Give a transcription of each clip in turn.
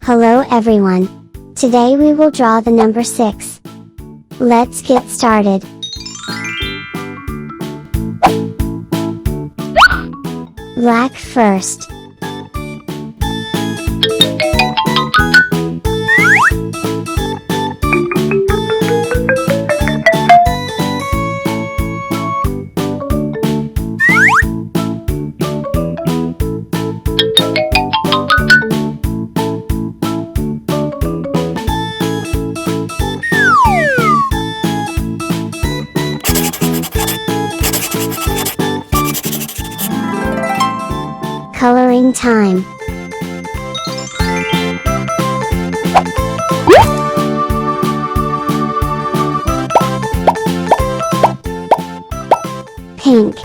Hello everyone. Today we will draw the number 6. Let's get started. Black first. Coloring time. Pink.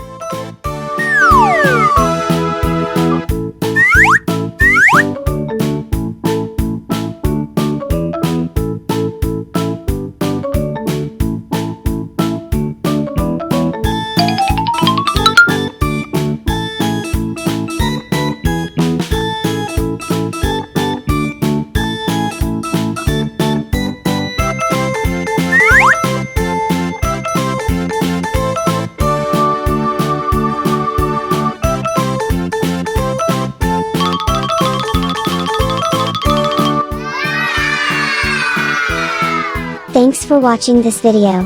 Thanks for watching this video.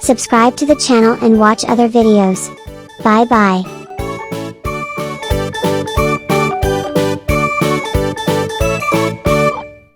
Subscribe to the channel and watch other videos. Bye bye.